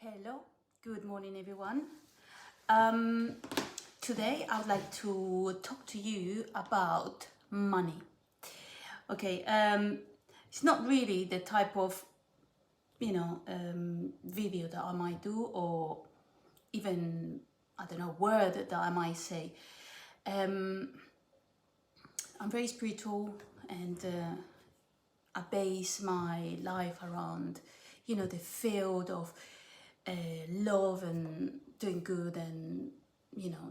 Hello, good morning everyone. Um, Today I would like to talk to you about money. Okay, it's not really the type of video that I might do, or even I don't know word that I might say. I'm very spiritual, and I base my life around the field of love and doing good and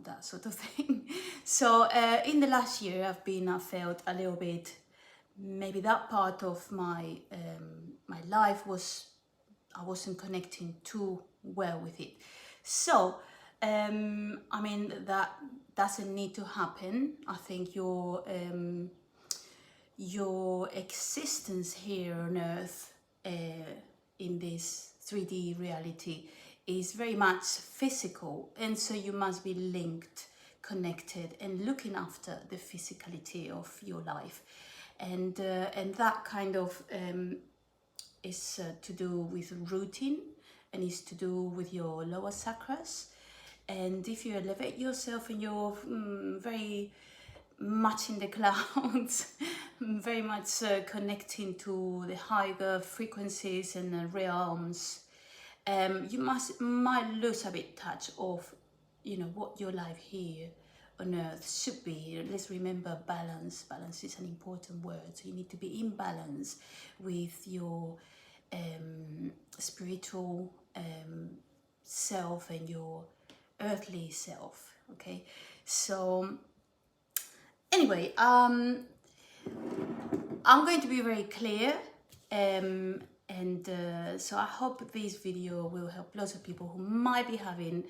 that sort of thing. So in the last year I felt a little bit, maybe that part of my life I wasn't connecting too well with it. So I mean, that doesn't need to happen. I think your existence here on earth, in this 3D reality, is very much physical, and so you must be linked, connected, and looking after the physicality of your life, and that kind of is to do with routine, and is to do with your lower chakras. And if you elevate yourself and you're very much in the clouds, very much connecting to the higher frequencies and realms, you might lose a bit touch of what your life here on earth should be. Let's remember balance. Balance is an important word. So you need to be in balance with your spiritual self and your earthly self. Okay, so anyway, I'm going to be very clear, and so I hope this video will help lots of people who might be having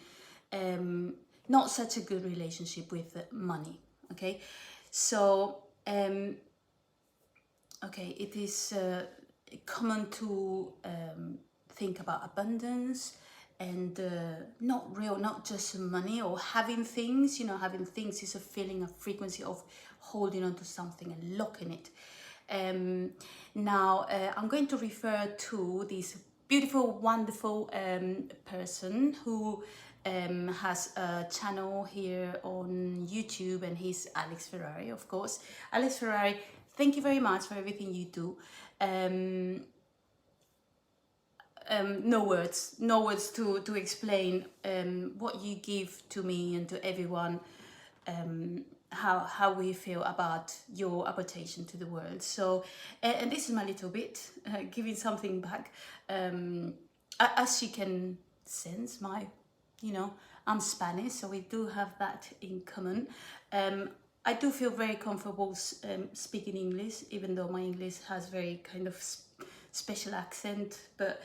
not such a good relationship with money. Okay, so okay, it is common to think about abundance and not just money or having things. Having things is a feeling, a frequency of holding on to something and locking it. Now I'm going to refer to this beautiful, wonderful person who has a channel here on YouTube, and he's Alex Ferrari, of course. Alex Ferrari, thank you very much for everything you do. No words to explain what you give to me and to everyone, how we feel about your apportation to the world. So, and this is my little bit, giving something back. As you can sense, I'm Spanish, so we do have that in common. I do feel very comfortable speaking English, even though my English has very kind of special accent, but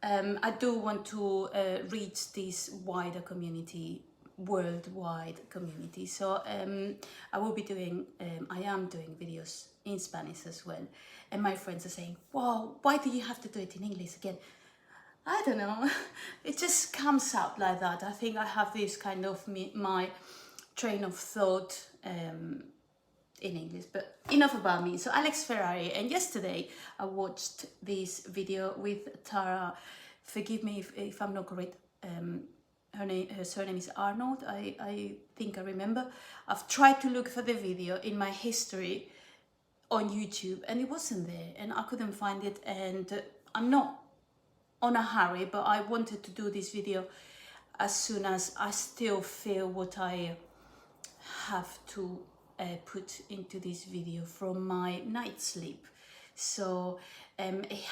I do want to reach this wider community, worldwide community. So I will be doing, I am doing videos in Spanish as well. And my friends are saying, "Wow, why do you have to do it in English again?" I don't know. It just comes out like that. I think I have this kind of my train of thought in English, but enough about me. So Alex Ferrari, and yesterday I watched this video with Tara. Forgive me if I'm not correct. Her surname is Arnold. I think I remember. I've tried to look for the video in my history on YouTube, and it wasn't there, and I couldn't find it. And I'm not on a hurry, but I wanted to do this video as soon as I still feel what I have to put into this video from my night sleep. So it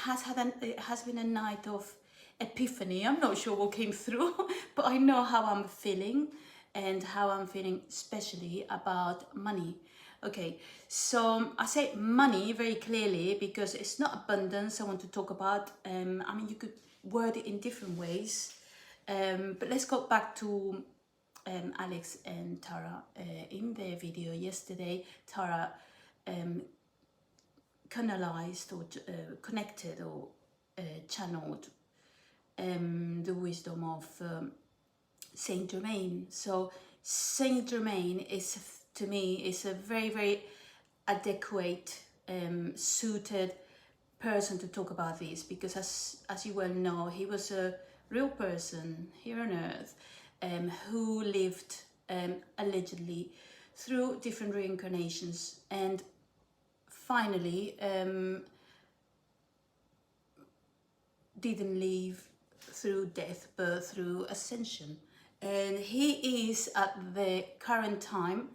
has been a night of epiphany. I'm not sure what came through, but I know how I'm feeling, and how I'm feeling especially about money. Okay, so I say money very clearly because it's not abundance I want to talk about. I mean, you could word it in different ways, but let's go back to Alex and Tara. In their video yesterday, Tara canalized or connected or channeled the wisdom of Saint Germain. So Saint Germain is, to me, is a very, very adequate, suited person to talk about this, because as you well know, he was a real person here on earth, who lived allegedly through different reincarnations, and finally didn't leave through death but through ascension. And he is at the current time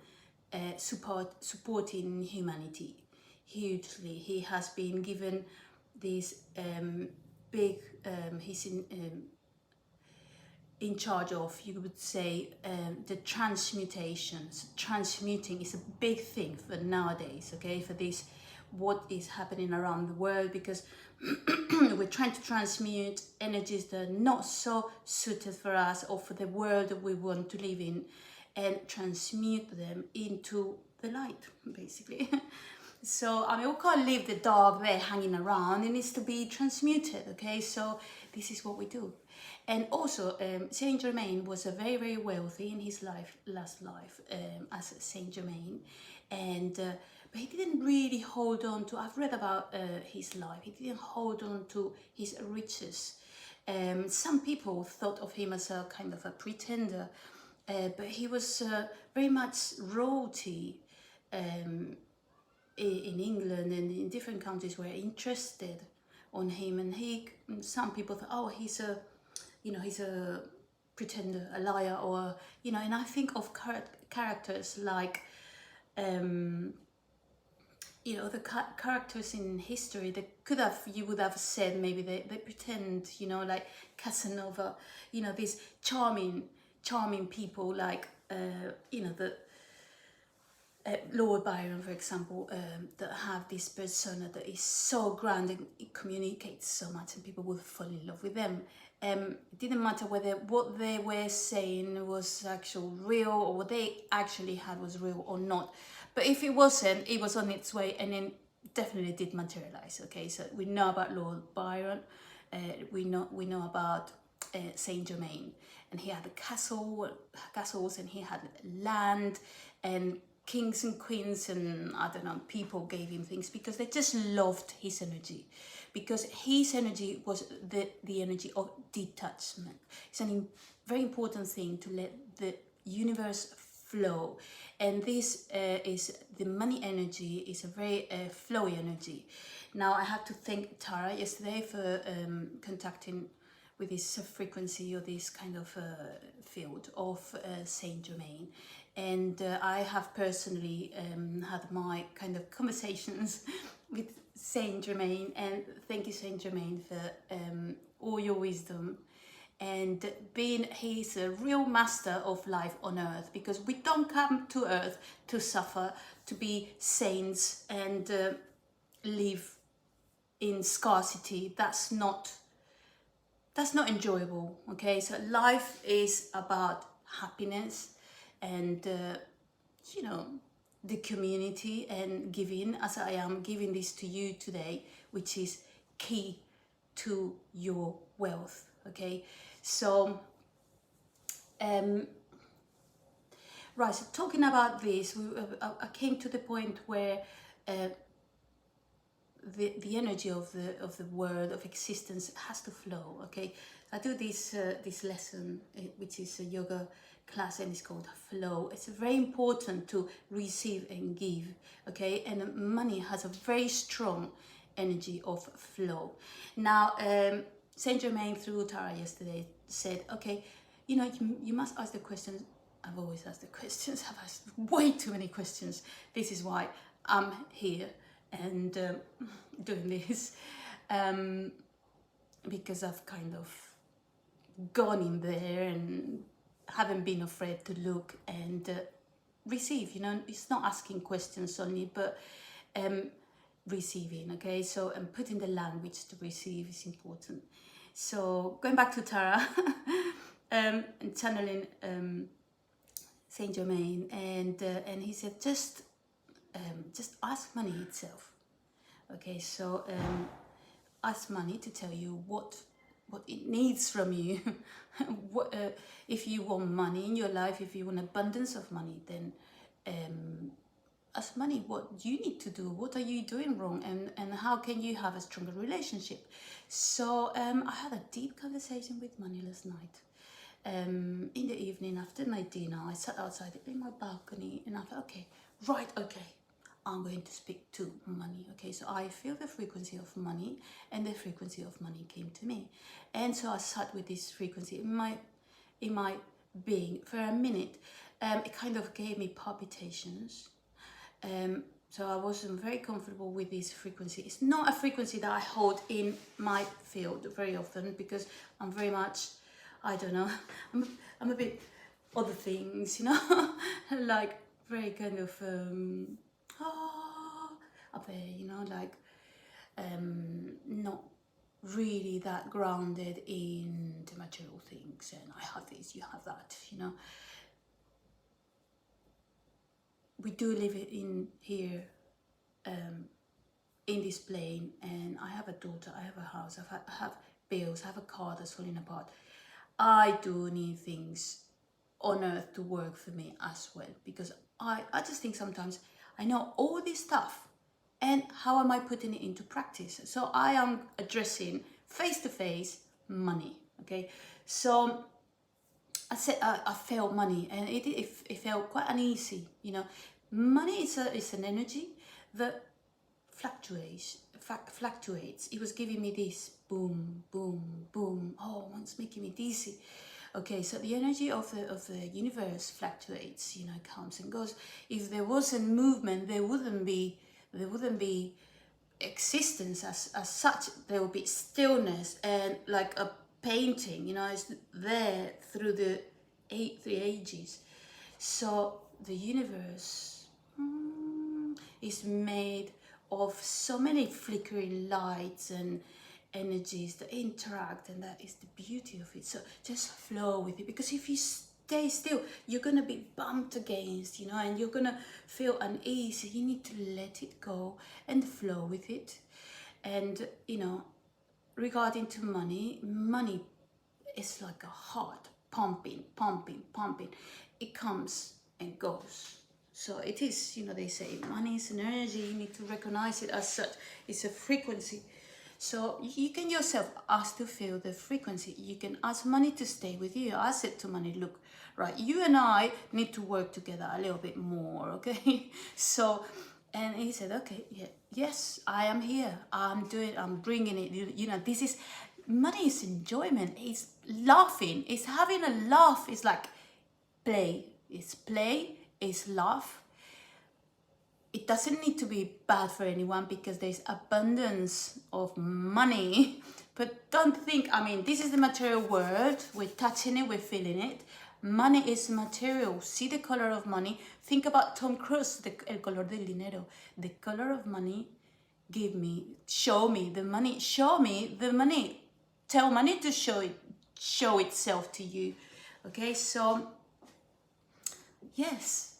supporting humanity hugely. He has been given this big, he's in charge of, you would say, the transmutations. Transmuting is a big thing for nowadays, okay, for this, what is happening around the world, because we're trying to transmute energies that are not so suited for us or for the world that we want to live in, and transmute them into the light, basically. So, I mean, we can't leave the dark there hanging around. It needs to be transmuted, okay? So this is what we do. And also, Saint Germain was a very, very wealthy in his last life, as Saint Germain, and but he didn't really hold on to. I've read about his life. He didn't hold on to his riches. Some people thought of him as a kind of a pretender, but he was very much royalty. In England and in different countries were interested on him, and some people thought, oh, he's a, he's a pretender, a liar, or and I think of characters like the characters in history that you would have said maybe they pretend, like Casanova, these charming people, like the Lord Byron, for example, that have this persona that is so grand and it communicates so much, and people will fall in love with them. It didn't matter whether what they were saying was actual real, or what they actually had was real or not. But if it wasn't, it was on its way, and then definitely did materialize. Okay, so we know about Lord Byron, we know about Saint Germain, and he had castles, and he had land, and kings and queens, and I don't know, people gave him things because they just loved his energy, because his energy was the energy of detachment. It's a very important thing to let the universe flow, and this is the money energy is a very flowy energy. Now I have to thank Tara yesterday for contacting with this frequency, or this kind of field of Saint Germain. And I have personally had my kind of conversations with Saint Germain, and thank you, Saint Germain, for all your wisdom, and he's a real master of life on earth, because we don't come to earth to suffer, to be saints and live in scarcity. That's not enjoyable, okay? So life is about happiness and the community, and giving, as I am giving this to you today, which is key to your wealth, okay? So right, so talking about this, I came to the point where the energy of the world of existence has to flow, okay? I do this lesson, which is a yoga class, and it's called flow. It's very important to receive and give, okay? And money has a very strong energy of flow. Now Saint Germain, through Tara yesterday, said, okay, you must ask the questions. I've always asked the questions. I've asked way too many questions. This is why I'm here and doing this, because I've kind of gone in there and haven't been afraid to look and receive. It's not asking questions only, but receiving, okay? So, and putting the language to receive is important. So going back to Tara, and channeling Saint Germain, and he said, just ask money itself. Okay, so ask money to tell you what it needs from you. If you want money in your life, if you want abundance of money, then as money, what you need to do, what are you doing wrong, and how can you have a stronger relationship. So I had a deep conversation with money last night. In the evening after my dinner, I sat outside in my balcony and I thought, okay, I'm going to speak to money. Okay, so I feel the frequency of money, and the frequency of money came to me, and so I sat with this frequency in my being for a minute. It kind of gave me palpitations. So I wasn't very comfortable with this frequency. It's not a frequency that I hold in my field very often, because I'm very much, I don't know, I'm a bit other things, like very kind of up there, like not really that grounded in the material things. And I have this, you have that. We do live in here, in this plane, and I have a daughter, I have a house, I have bills, I have a car that's falling apart. I do need things on earth to work for me as well, because I just think sometimes I know all this stuff, and how am I putting it into practice? So I am addressing face to face money. Okay, so I said I felt money, and it felt quite uneasy. Money is an energy that fluctuates. It was giving me this boom, boom, boom. Oh, it's making me dizzy. Okay, so the energy of the universe fluctuates. Comes and goes. If there wasn't movement, there wouldn't be existence as such. There would be stillness, and like a painting, it's there through the ages. So the universe is made of so many flickering lights and energies that interact, and that is the beauty of it. So just flow with it, because if you stay still, you're gonna be bumped against, and you're gonna feel uneasy. You need to let it go and flow with it. And regarding to money is like a heart pumping. It comes and goes. So it is, they say money is an energy. You need to recognize it as such. It's a frequency. So you can yourself ask to feel the frequency. You can ask money to stay with you. I said to money, look, right, you and I need to work together a little bit more, okay? So, and he said, okay, yeah, yes, I am here. I'm bringing it. This is, money is enjoyment. It's laughing. It's having a laugh. It's like play. It's laugh. It doesn't need to be bad for anyone, because there's abundance of money. But don't think, this is the material world. We're touching it, we're feeling it. Money is material. See the color of money. Think about Tom Cruise, el color del dinero. The color of money. Show me the money. Show me the money. Tell money to show itself to you. Okay, so yes.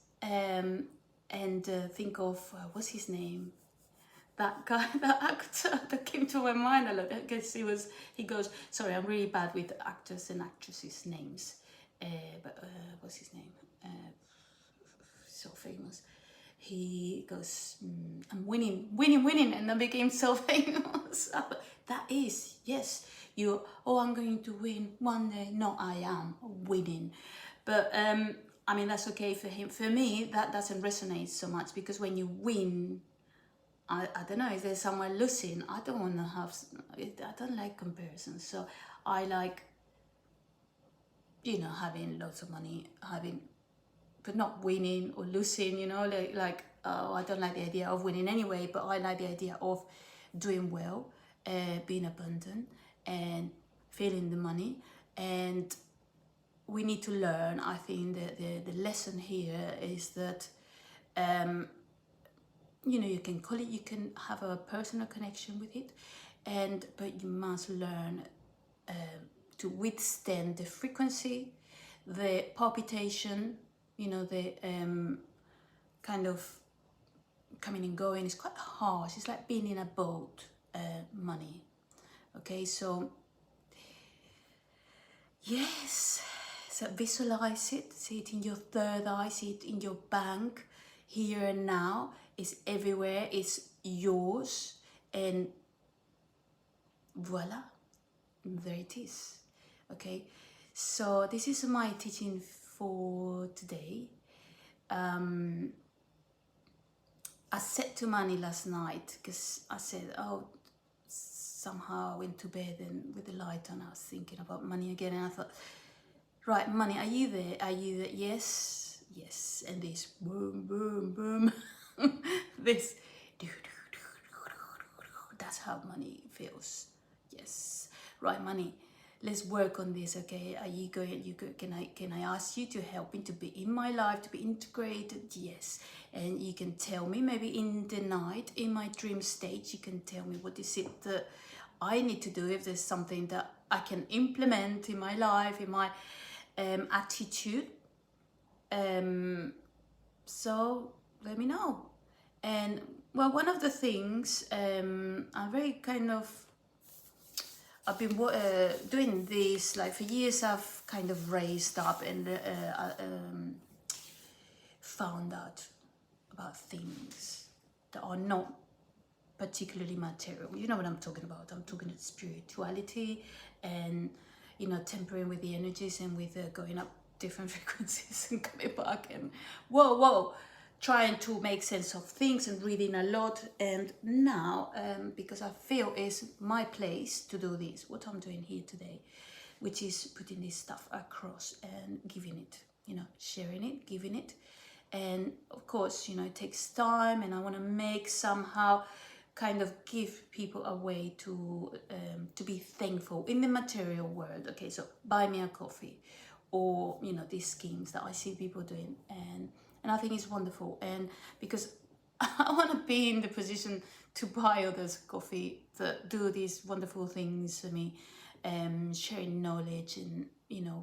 And think of, what's his name? That guy, that actor that came to my mind a lot. I guess he goes, sorry, I'm really bad with actors and actresses' names. But what's his name? So famous. He goes, I'm winning, and I became so famous. That is, yes, I'm going to win one day. No, I am winning. But that's okay for him. For me, that doesn't resonate so much, because when you win, I don't know, if there's someone losing, I don't like comparisons. So I like, having lots of money, but not winning or losing, I don't like the idea of winning anyway, but I like the idea of doing well, being abundant, and feeling the money. And we need to learn, I think, that the lesson here is that, you can call it, you can have a personal connection with it, but you must learn to withstand the frequency, the palpitation, the kind of coming and going. It's quite harsh. It's like being in a boat, money. Okay, so yes. So visualize it, see it in your third eye, see it in your bank, here and now. It's everywhere. It's yours. And voila, there it is. Okay, so this is my teaching for today. I said to Manny last night, because I said, oh, somehow I went to bed and with the light on I was thinking about money again, and I thought, right, Money, are you there? Are you there? Yes, yes. And this boom, boom, boom. This, that's how money feels. Yes. Right, Money, let's work on this, okay? Are you going, can I ask you to help me to be in my life, to be integrated? Yes. And you can tell me, maybe in the night, in my dream state, you can tell me what is it that I need to do, if there's something that I can implement in my life, in my attitude. So let me know. And well, one of the things I'm very kind of, I've been doing this like for years. I've kind of raised up and found out about things that are not particularly material. You know what I'm talking about. I'm talking about spirituality and, you know, tempering with the energies and with going up different frequencies and coming back and whoa, trying to make sense of things and reading a lot. And now, because I feel it's my place to do this, what I'm doing here today, which is putting this stuff across and giving it, you know, sharing it, giving it. And of course, you know, it takes time, and I want to make somehow kind of give people a way to be thankful in the material world. Okay, so buy me a coffee, or, you know, these schemes that I see people doing, and I think it's wonderful. And because I want to be in the position to buy others coffee that do these wonderful things for me, sharing knowledge, and, you know,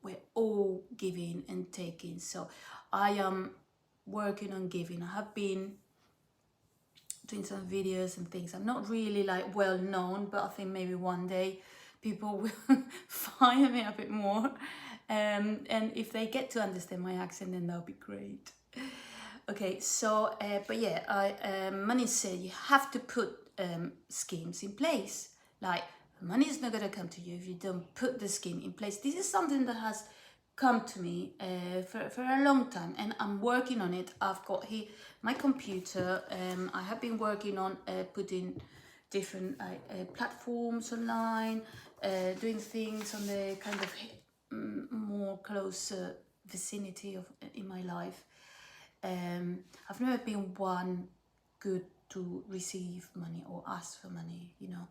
we're all giving and taking. So I am working on giving. I have been doing some videos and things. I'm not really like well known, but I think maybe one day people will find me a bit more. And if they get to understand my accent, then that'll be great. Okay, so, but yeah, Money said you have to put schemes in place. Like, money is not going to come to you if you don't put the scheme in place. This is something that has come to me for a long time, and I'm working on it. I've got here my computer. I have been working on putting different platforms online, doing things on the kind of more close vicinity of in my life. I've never been one good to receive money or ask for money, you know,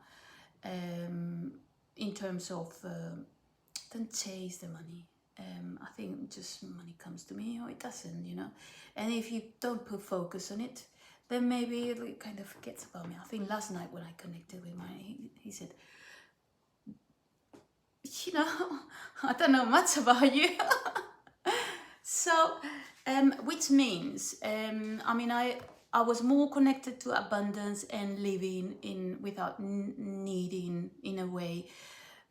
in terms of don't chase the money. I think just money comes to me or it doesn't, you know. And if you don't put focus on it, then maybe it kind of forgets about me. I think last night when I connected with he said, you know, I don't know much about you. So, which means, I mean, I was more connected to abundance and living in without needing in a way,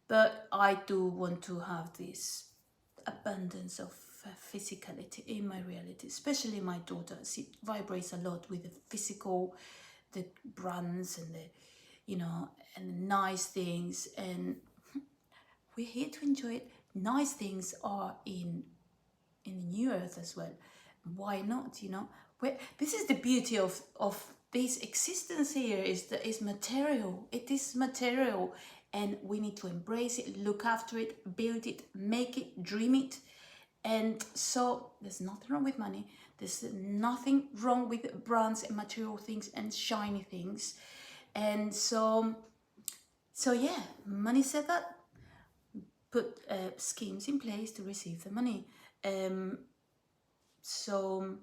but I do want to have this abundance of physicality in my reality, especially my daughter. She vibrates a lot with the physical, the brands and the, you know, and the nice things, and we're here to enjoy it. Nice things are in the new earth as well. Why not, you know? This is the beauty of this existence here, is that it's material. It is material, and we need to embrace it, look after it, build it, make it, dream it. And so there's nothing wrong with money. There's nothing wrong with brands and material things and shiny things. And so yeah, Money said that. Put schemes in place to receive the money. So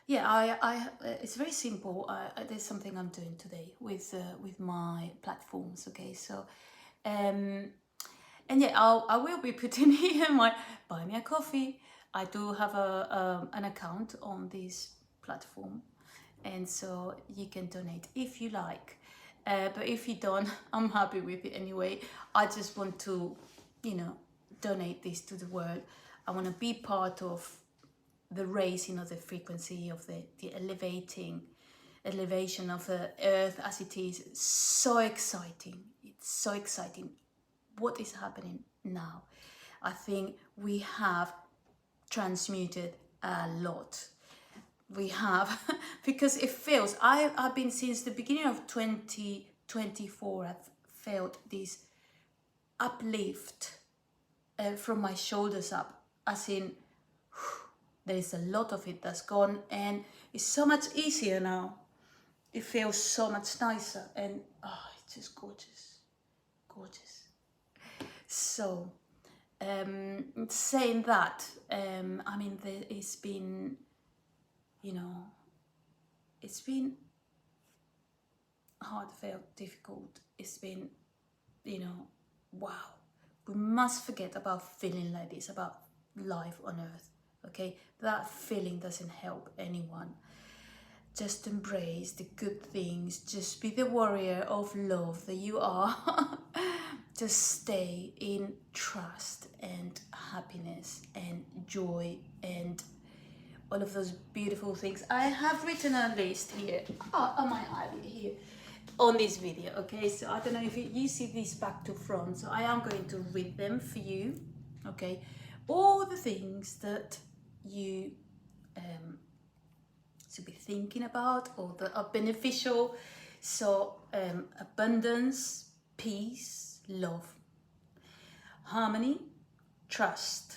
yeah, I it's very simple. There's something I'm doing today with my platforms. Okay, so and yeah, I will be putting here my buy me a coffee. I do have an account on this platform, and so you can donate if you like. But if you don't, I'm happy with it anyway. I just want to, you know, donate this to the world. I want to be part of the raising of the frequency of the elevation of the earth as it is. So exciting. It's so exciting what is happening now. I think we have transmuted a lot. We have, because it feels, I've been since the beginning of 2024, I've felt this uplift from my shoulders up, as in there is a lot of it that's gone, and it's so much easier now. It feels so much nicer, and it's just gorgeous, gorgeous. So saying that, I mean, it's been, you know, it's been heartfelt, difficult. It's been, you know, wow. We must forget about feeling like this, about life on earth, okay? That feeling doesn't help anyone. Just embrace the good things. Just be the warrior of love that you are. Just stay in trust and happiness and joy and all of those beautiful things. I have written a list here on my eye here on this video, okay? So I don't know if you see this back to front, so I am going to read them for you, okay? All the things that you should be thinking about or that are beneficial. So abundance, peace, love, harmony, trust.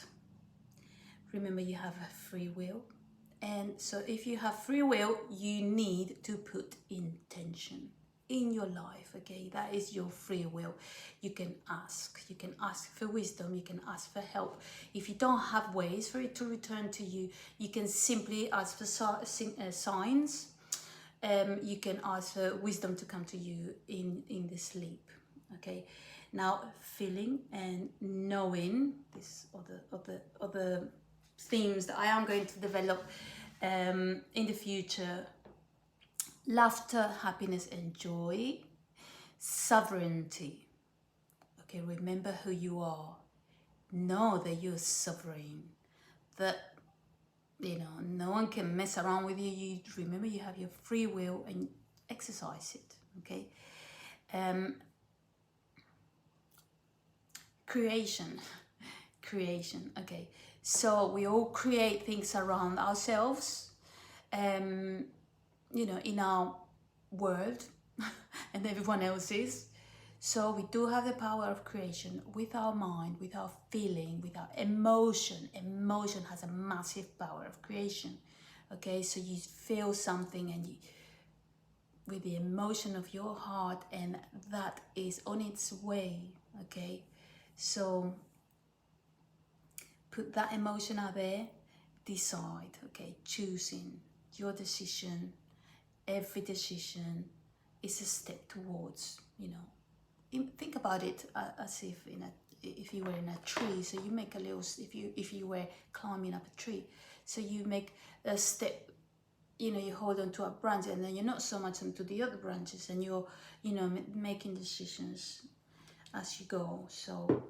Remember, you have a free will, and so if you have free will, you need to put intention in your life, okay? That is your free will. You can ask for wisdom, you can ask for help. If you don't have ways for it to return to you, you can simply ask for signs. You can ask for wisdom to come to you in the sleep, okay? Now, feeling and knowing, this other themes that I am going to develop in the future. Laughter, happiness and joy, sovereignty. Okay, remember who you are. Know that you're sovereign. That, you know, no one can mess around with you. You remember you have your free will and exercise it. Okay. Creation. Okay. So we all create things around ourselves. You know, in our world and everyone else's. So we do have the power of creation with our mind, with our feeling, with our emotion. Emotion has a massive power of creation. Okay, so you feel something and you, with the emotion of your heart, and that is on its way. Okay, so put that emotion out there, decide. Okay, choosing your decision. Every decision is a step towards, you know, think about it as if you were in a tree. So you make a little, if you were climbing up a tree, so you make a step, you know, you hold on to a branch and then you're not so much onto the other branches, and you're, you know, making decisions as you go. So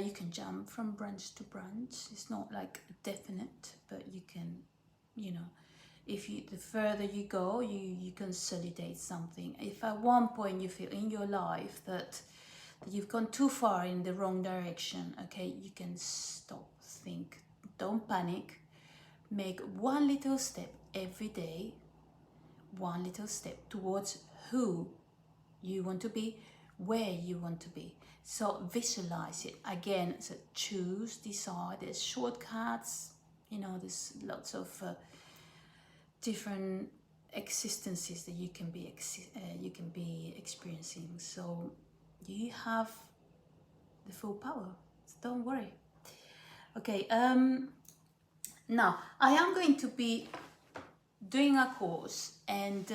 you can jump from branch to branch. It's not like definite, but you can, you know, the further you go, you consolidate something. If at one point you feel in your life that you've gone too far in the wrong direction, okay, you can stop, think, don't panic, make one little step every day, one little step towards who you want to be, where you want to be. So visualize it again. So choose, decide. There's shortcuts, you know, there's lots of different existences that you can be experiencing. So you have the full power, so don't worry. Okay, now I am going to be doing a course, and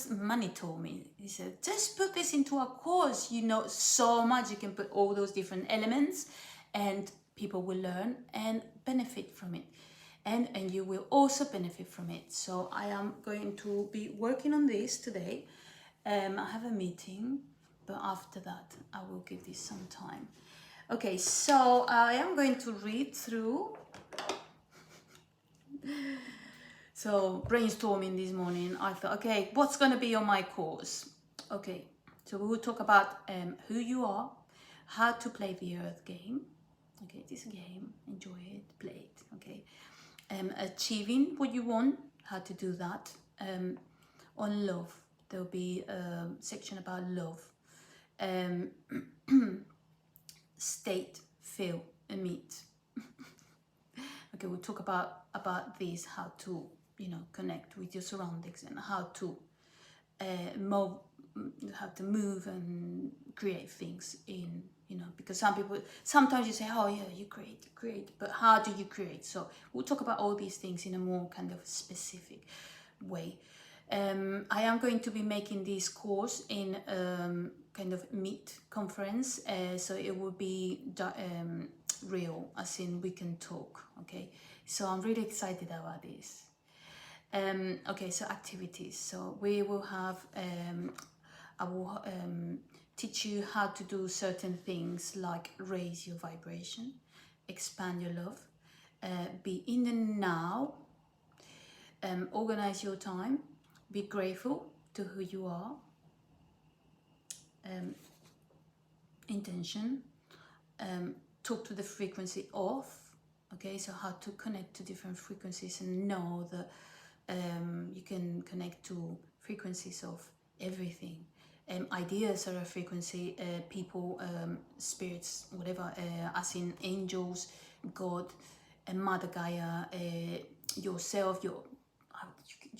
Money told me, he said, just put this into a course, you know, so much. You can put all those different elements and people will learn and benefit from it. And you will also benefit from it. So I am going to be working on this today. I have a meeting, but after that I will give this some time. Okay, so I am going to read through So brainstorming this morning, I thought, okay, what's going to be on my course? Okay, so we will talk about who you are, how to play the Earth game. Okay, this game, enjoy it, play it. Okay, achieving what you want, how to do that. On love, there'll be a section about love. State, feel, and meet. Okay, we'll talk about this, how to, you know, connect with your surroundings and how to move and create things in, you know, because some people, sometimes you say, oh yeah, you create, but how do you create? So we'll talk about all these things in a more kind of specific way. I am going to be making this course in kind of Meet conference, so it will be real, as in we can talk. Okay, so I'm really excited about this. Okay, so activities. So we will have, I will teach you how to do certain things like raise your vibration, expand your love, be in the now, organize your time, be grateful to who you are, intention, talk to the frequency of, okay, so how to connect to different frequencies and know that you can connect to frequencies of everything. Ideas are a frequency, people, spirits, whatever, as in angels, God, Mother Gaia, yourself, you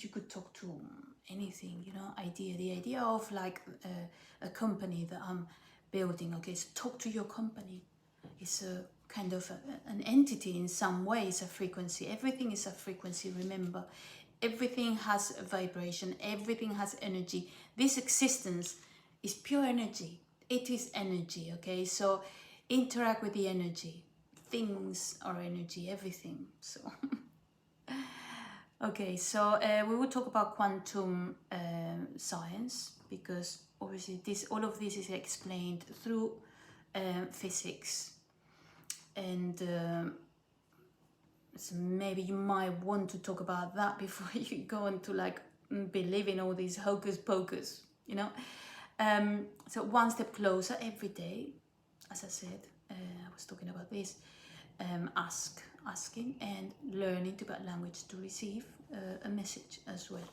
could talk to anything, you know, the idea of like a company that I'm building. Okay, so talk to your company. It's a kind of an entity in some way. It's a frequency. Everything is a frequency, remember. Everything has a vibration, everything has energy. This existence is pure energy. It is energy, okay? So interact with the energy. Things are energy, everything. So okay, so we will talk about quantum science, because obviously all of this is explained through physics, and so maybe you might want to talk about that before you go into like believing all these hocus pocus, you know. So one step closer every day, as I said, I was talking about this, asking and learning to get language to receive a message as well.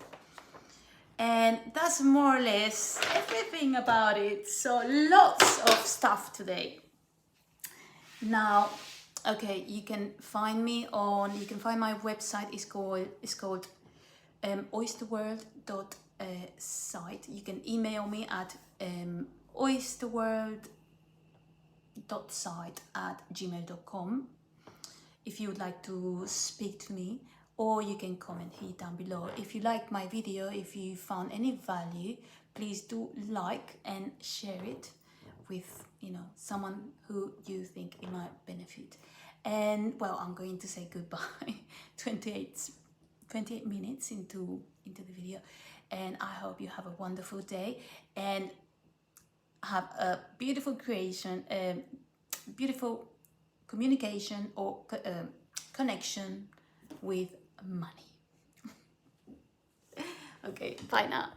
And that's more or less everything about it. So lots of stuff today. Now, okay, you can find my website. It's called oysterworld.site. You can email me at oysterworld.site@gmail.com if you would like to speak to me, or you can comment here down below. If you like my video, if you found any value, please do like and share it with, you know, someone who you think it might benefit. And well, I'm going to say goodbye. 28 minutes into the video, and I hope you have a wonderful day and have a beautiful creation, beautiful communication or connection with money. Okay, bye now.